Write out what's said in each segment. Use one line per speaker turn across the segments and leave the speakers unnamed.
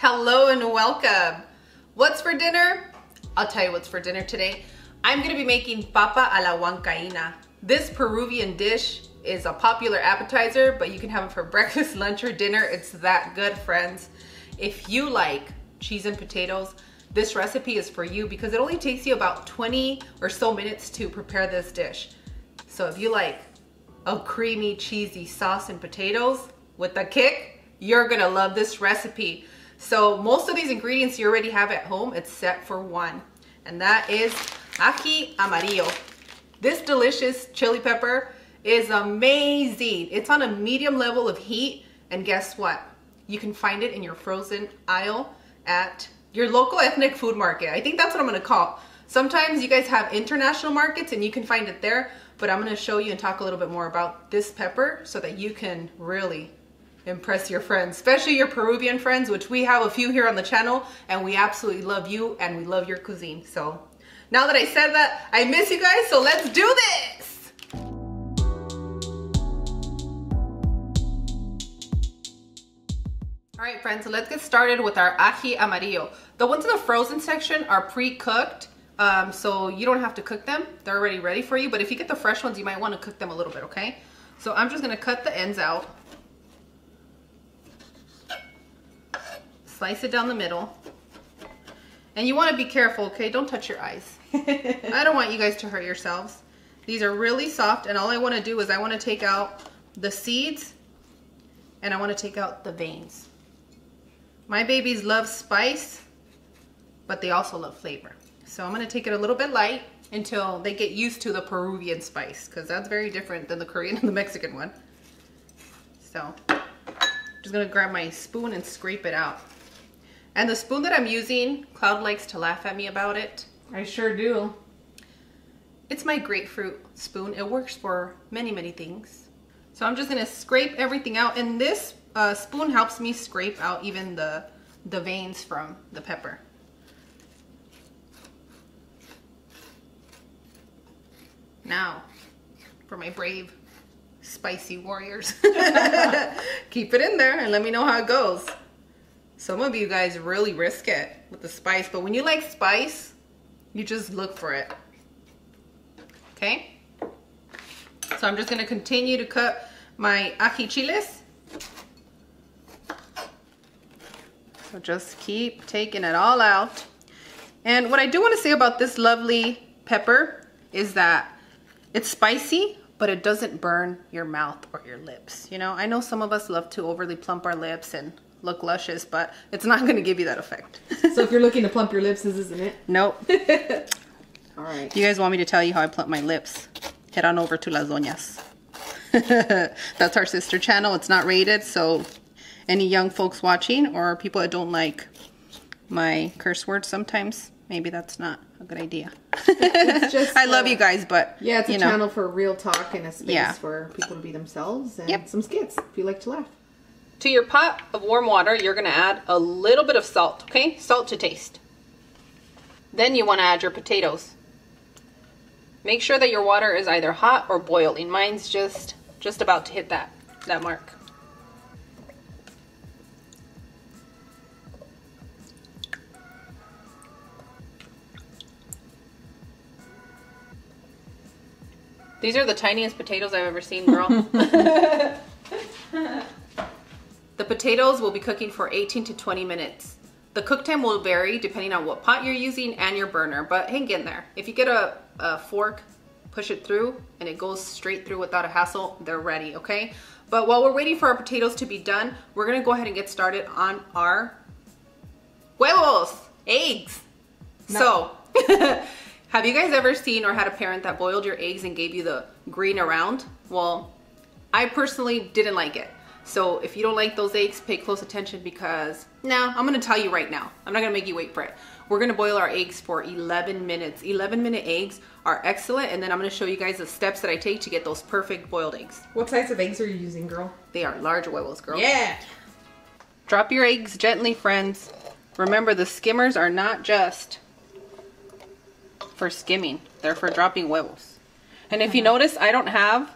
Hello and welcome. What's for dinner? I'll tell you what's for dinner today. I'm gonna be making papa a la huancaina. This Peruvian dish is a popular appetizer, but you can have it for breakfast, lunch, or dinner. It's that good, friends. If you like cheese and potatoes, this recipe is for you because it only takes you about 20 or so minutes to prepare this dish. So if you like a creamy, cheesy sauce and potatoes with a kick, you're gonna love this recipe. So most of these ingredients you already have at home, except for one, and that is ají amarillo. This delicious chili pepper is amazing. It's on a medium level of heat, and guess what? You can find it in your frozen aisle at your local ethnic food market. I think that's what I'm gonna call. Sometimes you guys have international markets and you can find it there, but I'm gonna show you and talk a little bit more about this pepper so that you can really impress your friends, especially your Peruvian friends, which we have a few here on the channel, and we absolutely love you and we love your cuisine. So now that I said that, I miss you guys, so let's do this. All right, friends, so let's get started with our ají amarillo. The ones in the frozen section are pre-cooked, so you don't have to cook them. They're already ready for you, but if you get the fresh ones, you might want to cook them a little bit, okay? So I'm just gonna cut the ends out. Slice it down the middle. And you want to be careful, okay? Don't touch your eyes. I don't want you guys to hurt yourselves. These are really soft, and all I want to do is I want to take out the seeds and I want to take out the veins. My babies love spice, but they also love flavor. So I'm going to take it a little bit light until they get used to the Peruvian spice, because that's very different than the Korean and the Mexican one. So I'm just going to grab my spoon and scrape it out. And the spoon that I'm using, Cloud likes to laugh at me about it.
I sure do.
It's my grapefruit spoon. It works for many, many things. So I'm just gonna scrape everything out, and this spoon helps me scrape out even the veins from the pepper. Now, for my brave, spicy warriors. Keep it in there and let me know how it goes. Some of you guys really risk it with the spice, but when you like spice, you just look for it. Okay? So I'm just gonna continue to cut my ají chiles. So just keep taking it all out. And what I do want to say about this lovely pepper is that it's spicy, but it doesn't burn your mouth or your lips. You know, I know some of us love to overly plump our lips and look luscious, but it's not going to give you that effect.
So if you're looking to plump your lips, this isn't it?
Nope.
All right.
You guys want me to tell you how I plump my lips? Head on over to Las Doñas. That's our sister channel. It's not rated, so any young folks watching or people that don't like my curse words sometimes, maybe that's not a good idea. It's just, I love you guys, but
yeah, it's a channel for real talk and a space for people to be themselves and some skits if you like to laugh.
To your pot of warm water, you're going to add a little bit of salt, okay? Salt to taste. Then you want to add your potatoes. Make sure that your water is either hot or boiling. Mine's just about to hit that mark. These are the tiniest potatoes I've ever seen, girl. The potatoes will be cooking for 18 to 20 minutes. The cook time will vary depending on what pot you're using and your burner, but hang in there. If you get a fork, push it through, and it goes straight through without a hassle, they're ready, okay? But while we're waiting for our potatoes to be done, we're gonna go ahead and get started on our huevos, eggs. No. So, have you guys ever seen or had a parent that boiled your eggs and gave you the green around? Well, I personally didn't like it. So if you don't like those eggs, pay close attention because now I'm gonna tell you right now. I'm not gonna make you wait for it. We're gonna boil our eggs for 11 minutes. 11-minute eggs are excellent, and then I'm gonna show you guys the steps that I take to get those perfect boiled eggs.
What size of eggs are you using, girl?
They are large huevos, girl.
Yeah!
Drop your eggs gently, friends. Remember, the skimmers are not just for skimming. They're for dropping huevos. And if you notice, I don't have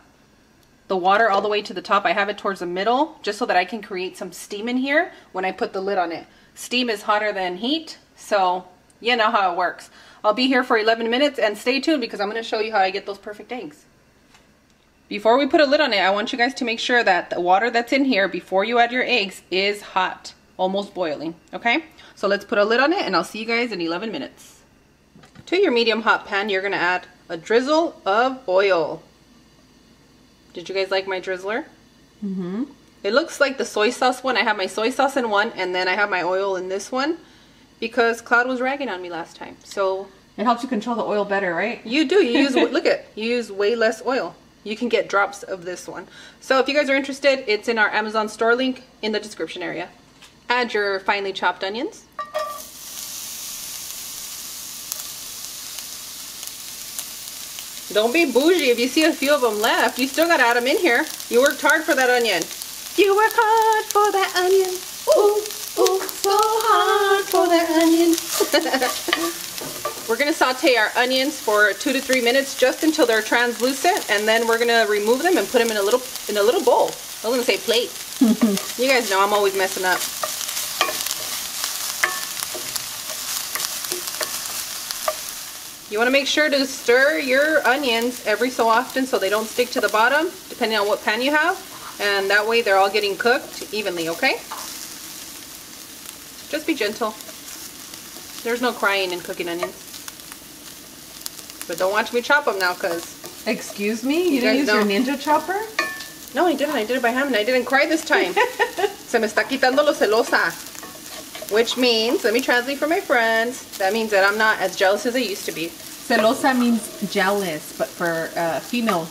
the water all the way to the top. I have it towards the middle just so that I can create some steam in here when I put the lid on it. steam is hotter than heat, so you know how it works. I'll be here for 11 minutes and stay tuned because I'm going to show you how I get those perfect eggs. Before we put a lid on it, I want you guys to make sure that the water that's in here before you add your eggs is hot, almost boiling, okay? So let's put a lid on it and I'll see you guys in 11 minutes. To your medium hot pan, you're going to add a drizzle of oil. Did you guys like my drizzler? Mm-hmm. It looks like the soy sauce one. I have my soy sauce in one and then I have my oil in this one because Cloud was ragging on me last time. So
it helps you control the oil better, right?
You do. You use, look at, you use way less oil. You can get drops of this one. So if you guys are interested, it's in our Amazon store link in the description area. Add your finely chopped onions. Don't be bougie. If you see a few of them left, you still gotta add them in here. You worked hard for that onion. You work hard for that onion. Ooh, ooh, so hard for that onion. We're gonna saute our onions for 2 to 3 minutes just until they're translucent, and then we're gonna remove them and put them in a little bowl. I was gonna say plate. You guys know I'm always messing up. You want to make sure to stir your onions every so often so they don't stick to the bottom, depending on what pan you have, and that way they're all getting cooked evenly, okay? Just be gentle. There's no crying in cooking onions. But don't watch me chop them now, because...
Excuse me? You didn't use your ninja chopper?
No, I didn't. I did it by hand, and I didn't cry this time. Se me está quitando lo celosa. Which means, let me translate for my friends, that means that I'm not as jealous as I used to be.
Celosa means jealous, but for female,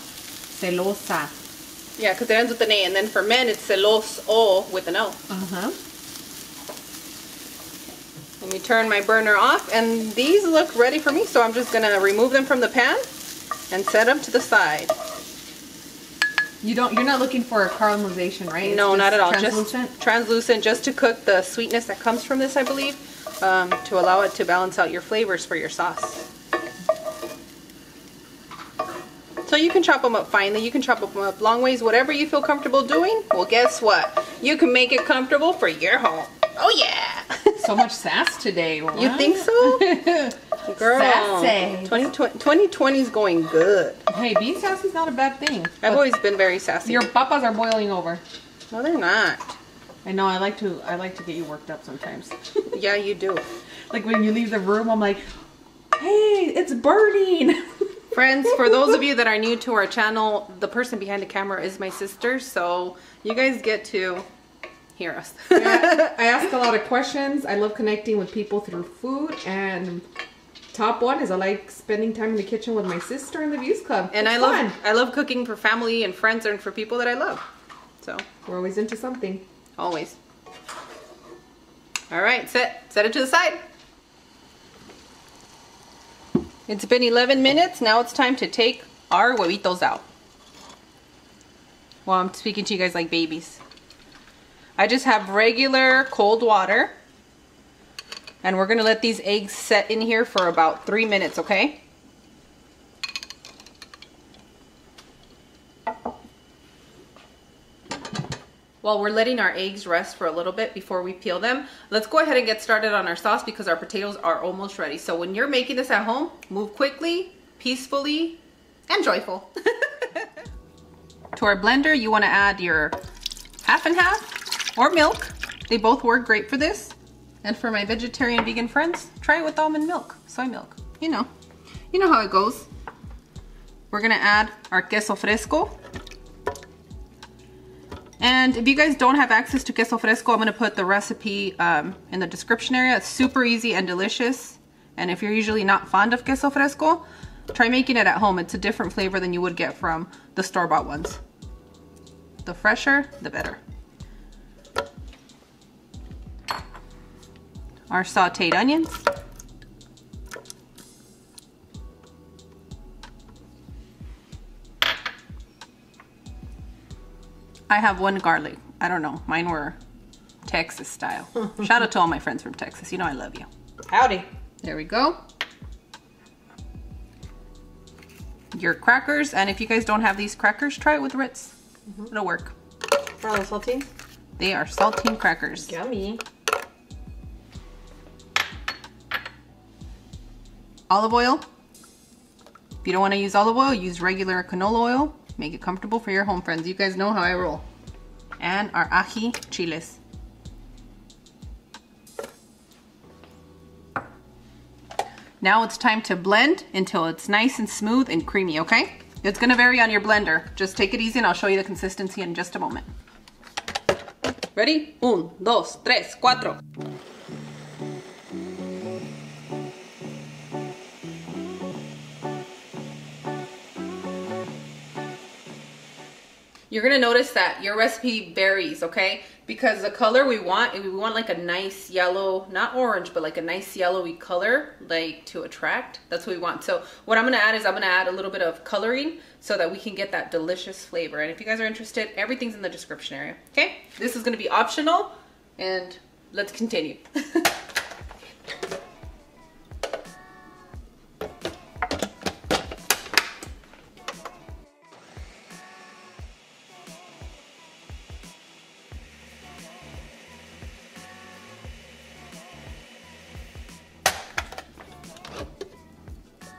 celosa.
Yeah, because it ends with an A, and then for men it's celoso with an O.
Uh-huh.
Let me turn my burner off, and these look ready for me, so I'm just going to remove them from the pan and set them to the side.
You're not looking for a caramelization, right?
No, not at all.
Translucent?
Just translucent, just to cook the sweetness that comes from this, I believe, to allow it to balance out your flavors for your sauce. So you can chop them up finely, you can chop them up long ways, whatever you feel comfortable doing. Well, guess what? You can make it comfortable for your home. Oh yeah!
So much sass today. What?
You think so? Girl,
sassy.
2020 is going good.
Hey, being sassy is not a bad thing.
I've always been very sassy.
Your papas are boiling over.
No, they're not.
I know. I like to get you worked up sometimes.
Yeah, you do.
Like when you leave the room, I'm like, hey, it's burning.
Friends, for those of you that are new to our channel, the person behind the camera is my sister, so you guys get to hear us.
Yeah, I ask a lot of questions. I love connecting with people through food, and top one is I like spending time in the kitchen with my sister in the Views Club.
And I love cooking for family and friends and for people that I love. So
we're always into something.
Always. All right, set it to the side. It's been 11 minutes. Now it's time to take our huevitos out. Well, I'm speaking to you guys like babies. I just have regular cold water. And we're going to let these eggs set in here for about 3 minutes, okay? While we're letting our eggs rest for a little bit before we peel them, let's go ahead and get started on our sauce because our potatoes are almost ready. So when you're making this at home, move quickly, peacefully, and joyful. To our blender, you want to add your half and half or milk. They both work great for this. And for my vegetarian vegan friends, try it with almond milk, soy milk. You know how it goes. We're gonna add our queso fresco. And if you guys don't have access to queso fresco, I'm gonna put the recipe in the description area. It's super easy and delicious. And if you're usually not fond of queso fresco, try making it at home. It's a different flavor than you would get from the store-bought ones. The fresher, the better. Our sauteed onions. I have one garlic. I don't know. Mine were Texas style. Shout out to all my friends from Texas. You know I love you.
Howdy.
There we go. Your crackers. And if you guys don't have these crackers, try it with Ritz. It'll work.
Are those saltine?
They are saltine crackers.
Yummy.
olive oil. If you don't want to use olive oil, use regular canola oil. Make it comfortable for your home, friends. You guys know how I roll. And our ají chiles. Now it's time to blend until it's nice and smooth and creamy, okay? It's gonna vary on your blender. Just take it easy and I'll show you the consistency in just a moment. Ready? 1, 2, 3, 4. You're gonna notice that your recipe varies, okay? Because the color we want like a nice yellow, not orange, but like a nice yellowy color, like to attract. That's what we want. So what I'm gonna add is I'm gonna add a little bit of coloring so that we can get that delicious flavor. And if you guys are interested, everything's in the description area, okay? This is gonna be optional, and let's continue.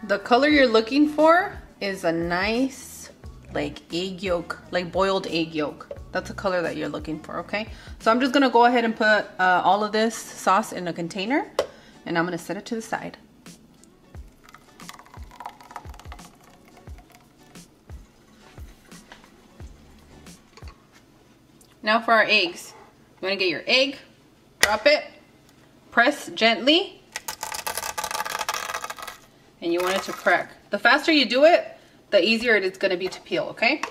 The color you're looking for is a nice like egg yolk, like boiled egg yolk. That's the color that you're looking for, okay? So I'm just gonna go ahead and put all of this sauce in a container, and I'm gonna set it to the side. Now for our eggs. You wanna get your egg, drop it, press gently, and you want it to crack. The faster you do it, the easier it is gonna be to peel, okay?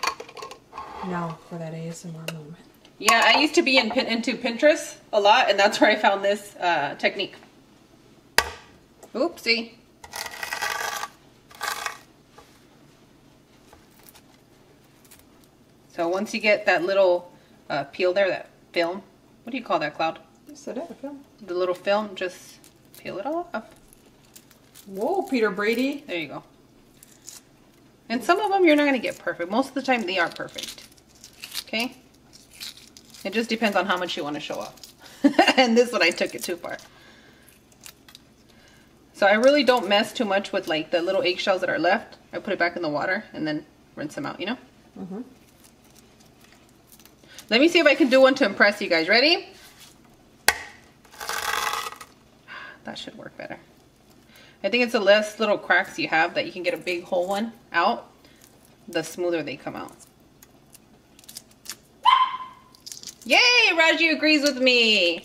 Now for that ASMR moment.
Yeah, I used to be into Pinterest a lot, and that's where I found this technique. Oopsie. So once you get that little peel there, that film, what do you call that, Cloud?
Yes, it is a film.
The little film, just peel it all off.
Whoa, Peter Brady.
There you go. And some of them you're not going to get perfect. Most of the time they are perfect. Okay? It just depends on how much you want to show off. And this one I took it too far. So I really don't mess too much with like the little eggshells that are left. I put it back in the water and then rinse them out, you know? Mm-hmm. Let me see if I can do one to impress you guys. Ready? That should work better. I think it's the less little cracks you have that you can get a big whole one out, the smoother they come out. Yay! Raji agrees with me.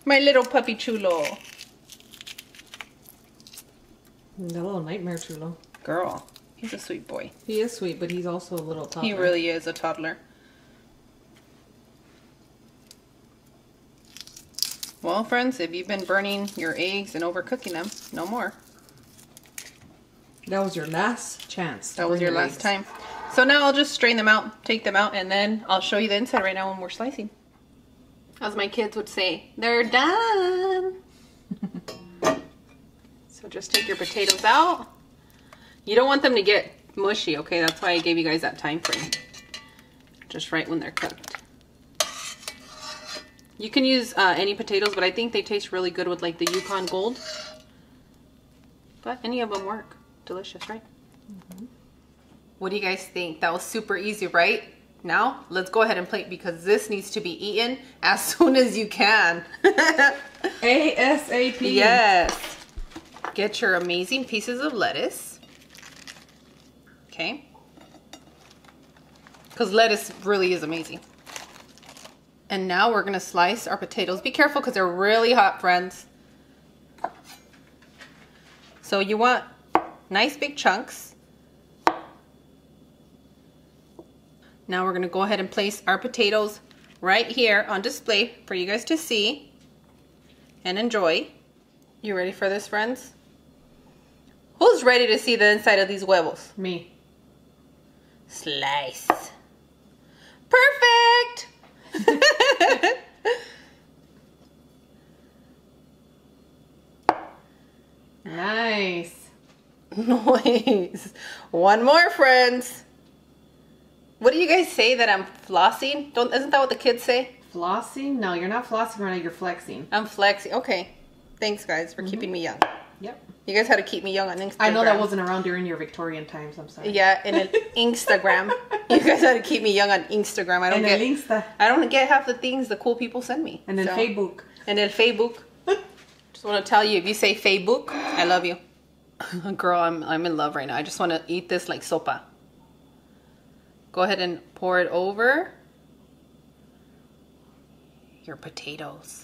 My little puppy chulo.
The little nightmare chulo.
Girl, he's a sweet boy.
He is sweet, but he's also a little toddler.
He really is a toddler. Well, friends, if you've been burning your eggs and overcooking them, no more.
That was your last chance.
That was your last time. So now I'll just strain them out, take them out, and then I'll show you the inside right now when we're slicing. As my kids would say, they're done. So just take your potatoes out. You don't want them to get mushy, okay? That's why I gave you guys that time frame. Just right when they're cooked. You can use any potatoes, but I think they taste really good with like the Yukon Gold. But any of them work. Delicious, right? Mm-hmm. What do you guys think? That was super easy, right? Now, let's go ahead and plate because this needs to be eaten as soon as you can.
ASAP.
Yes. Get your amazing pieces of lettuce. Okay. Because lettuce really is amazing. And now we're gonna slice our potatoes. Be careful because they're really hot, friends. So you want nice big chunks. Now we're gonna go ahead and place our potatoes right here on display for you guys to see and enjoy. You ready for this, friends? Who's ready to see the inside of these huevos?
Me.
Slice. Perfect!
Nice.
Nice. One more, friends. What do you guys say that I'm flossing? Isn't that what the kids say?
Flossing? No, you're not flossing right now, you're flexing.
I'm flexing. Okay. Thanks, guys, for keeping me young.
Yep.
You guys had to keep me young on Instagram.
I know that wasn't around during your Victorian times. I'm sorry.
Yeah, in an Instagram. You guys had to keep me young on Instagram. I don't get half the things the cool people send me.
And then Facebook.
And then Facebook. Just want to tell you, if you say Facebook, I love you. Girl, I'm in love right now. I just want to eat this like sopa. Go ahead and pour it over your potatoes.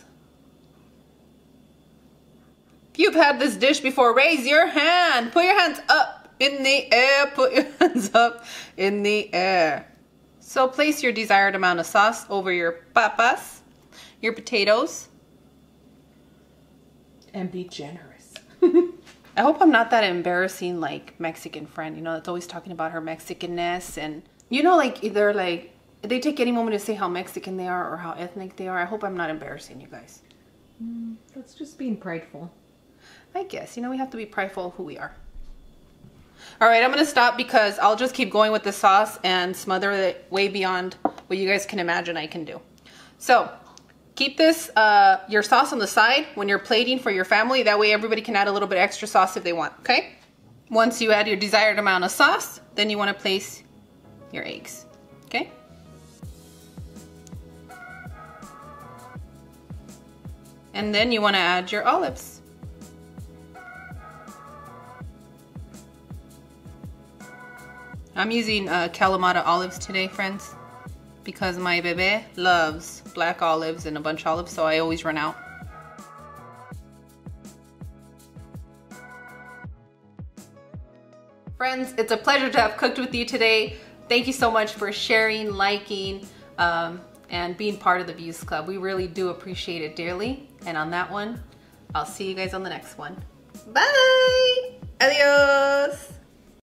If you've had this dish before, raise your hand. Put your hands up in the air. Put your hands up in the air. So place your desired amount of sauce over your papas, your potatoes.
And be generous.
I hope I'm not that embarrassing like Mexican friend, you know, that's always talking about her Mexicanness. And, you know, like either like they take any moment to say how Mexican they are or how ethnic they are. I hope I'm not embarrassing you guys.
That's just being prideful.
I guess, you know, we have to be prideful of who we are. All right, I'm going to stop because I'll just keep going with the sauce and smother it way beyond what you guys can imagine I can do. So keep this, your sauce on the side when you're plating for your family. That way everybody can add a little bit extra sauce if they want, okay? Once you add your desired amount of sauce, then you want to place your eggs, okay? And then you want to add your olives. I'm using Kalamata olives today, friends, because my bebe loves black olives and a bunch of olives, so I always run out. Friends, it's a pleasure to have cooked with you today. Thank you so much for sharing, liking, and being part of the Views Club. We really do appreciate it dearly. And on that one, I'll see you guys on the next one. Bye! Adios!